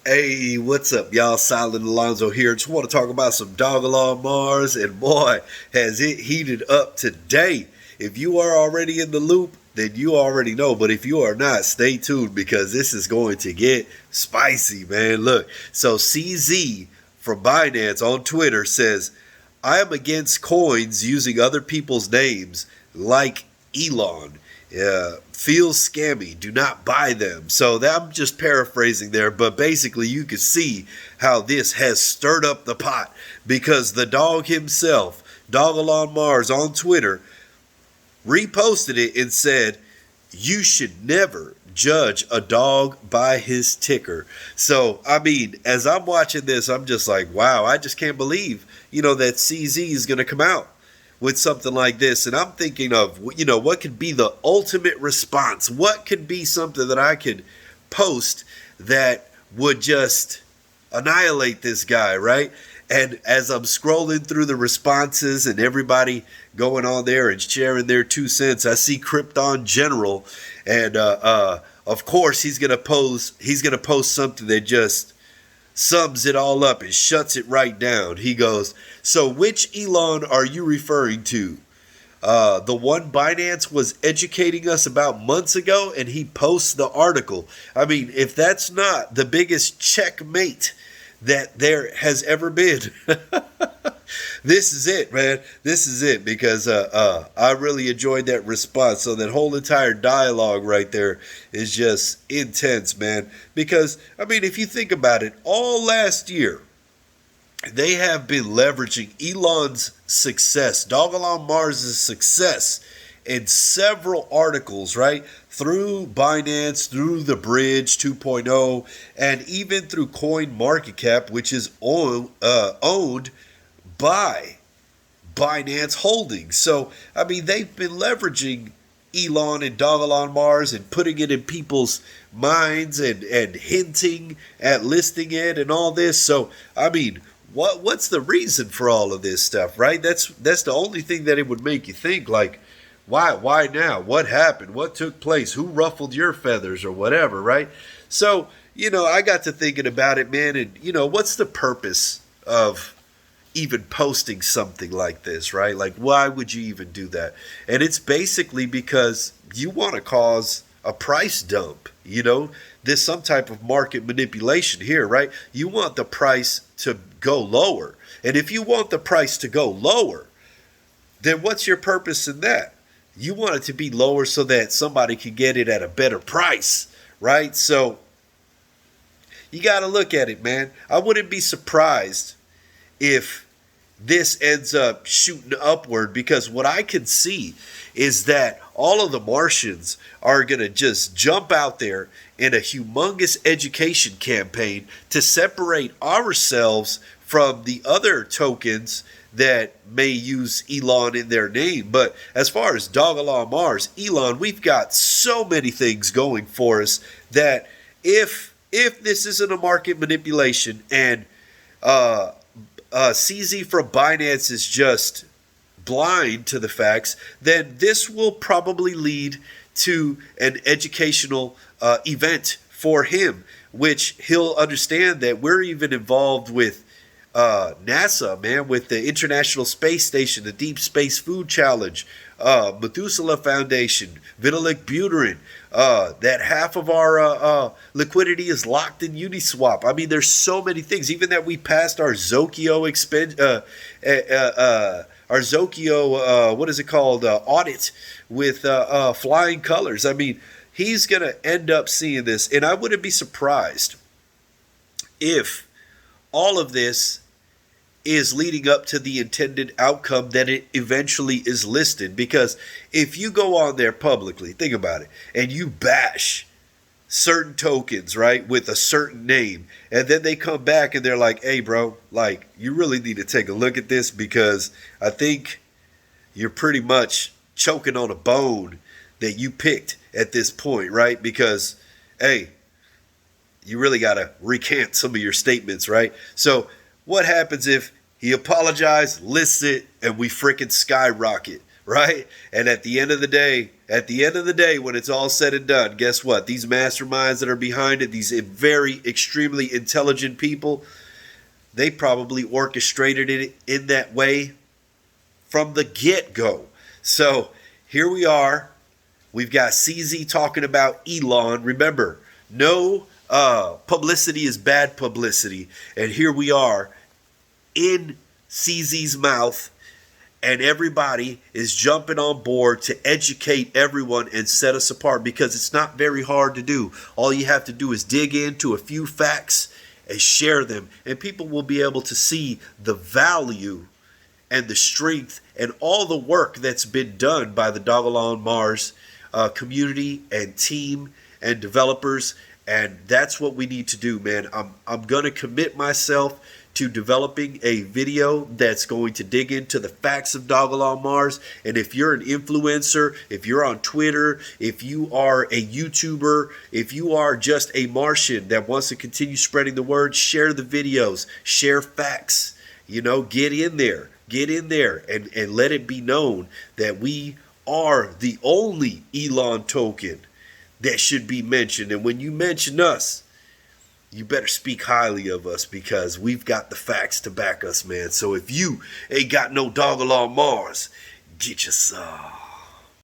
Hey, what's up, y'all? Silent Alonzo here. Just want to talk about some Dogelon Mars, and boy, has it heated up today. If you are already in the loop, then you already know. But if you are not, stay tuned because this is going to get spicy, man. Look, so CZ from Binance on Twitter says, I am against coins using other people's names like Elon. Feels scammy. Do not buy them. So I'm just paraphrasing there, but basically you can see how this has stirred up the pot because the dog himself, Dogelon Mars on Twitter, reposted it and said, you should never judge a dog by his ticker. So, I mean, as I'm watching this, I'm just like, wow, I just can't believe, that CZ is going to come out with something like this. And I'm thinking of, what could be the ultimate response? What could be something that I could post that would just annihilate this guy, right? And as I'm scrolling through the responses and everybody going on there and sharing their 2 cents, I see Krypton General, and of course he's gonna post something that just sums it all up and shuts it right down. He goes, so which Elon are you referring to? The one Binance was educating us about months ago, and he posts the article. I mean, if that's not the biggest checkmate that there has ever been, this is it, man. This is it, because I really enjoyed that response. So that whole entire dialogue right there is just intense, man. Because, I mean, if you think about it, all last year, they have been leveraging Elon's success, Dogelon Mars' success, in several articles, right? Through Binance, through the Bridge 2.0, and even through CoinMarketCap, which is owned by Binance Holdings. So, I mean, they've been leveraging Elon and Dogelon Mars and putting it in people's minds and hinting at listing it and all this. So, I mean, what's the reason for all of this stuff, right? That's the only thing that it would make you think, like, why now? What happened? What took place? Who ruffled your feathers or whatever, right? So, I got to thinking about it, man, and, what's the purpose of even posting something like this, right? Like, why would you even do that? And it's basically because you want to cause a price dump, There's some type of market manipulation here, right? You want the price to go lower. And if you want the price to go lower, then what's your purpose in that? You want it to be lower so that somebody can get it at a better price, right? So you got to look at it, man. I wouldn't be surprised if this ends up shooting upward, because what I can see is that all of the Martians are going to just jump out there in a humongous education campaign to separate ourselves from the other tokens that may use Elon in their name. But as far as Dogelon Mars, Elon, we've got so many things going for us that if this isn't a market manipulation and CZ from Binance is just blind to the facts, then this will probably lead to an educational event for him, which he'll understand that we're even involved with NASA, man, with the International Space Station, the Deep Space Food Challenge, Methuselah Foundation, Vitalik Buterin, that half of our liquidity is locked in Uniswap. I mean, there's so many things. Even that we passed our Zokio what is it called, audit with flying colors. I mean, he's going to end up seeing this, and I wouldn't be surprised if all of this is leading up to the intended outcome that it eventually is listed. Because if you go on there publicly, think about it, and you bash certain tokens, right, with a certain name, and then they come back and they're like, hey, bro, like, you really need to take a look at this, because I think you're pretty much choking on a bone that you picked at this point, right? Because, hey, you really got to recant some of your statements, right? So what happens if he apologized, lists it, and we freaking skyrocket, right? And at the end of the day, when it's all said and done, guess what? These masterminds that are behind it, these very extremely intelligent people, they probably orchestrated it in that way from the get-go. So here we are. We've got CZ talking about Elon. Remember, no publicity is bad publicity. And here we are in CZ's mouth, and everybody is jumping on board to educate everyone and set us apart, because it's not very hard to do. All you have to do is dig into a few facts and share them, and people will be able to see the value and the strength and all the work that's been done by the Dogelon Mars community and team and developers. And that's what we need to do, man. I'm going to commit myself to developing a video that's going to dig into the facts of Dogelon Mars. And if you're an influencer, if you're on Twitter, if you are a YouTuber, if you are just a Martian that wants to continue spreading the word, share the videos, share facts, get in there and let it be known that we are the only Elon token that should be mentioned. And when you mention us, you better speak highly of us, because we've got the facts to back us, man. So if you ain't got no Dogelon Mars, get your some.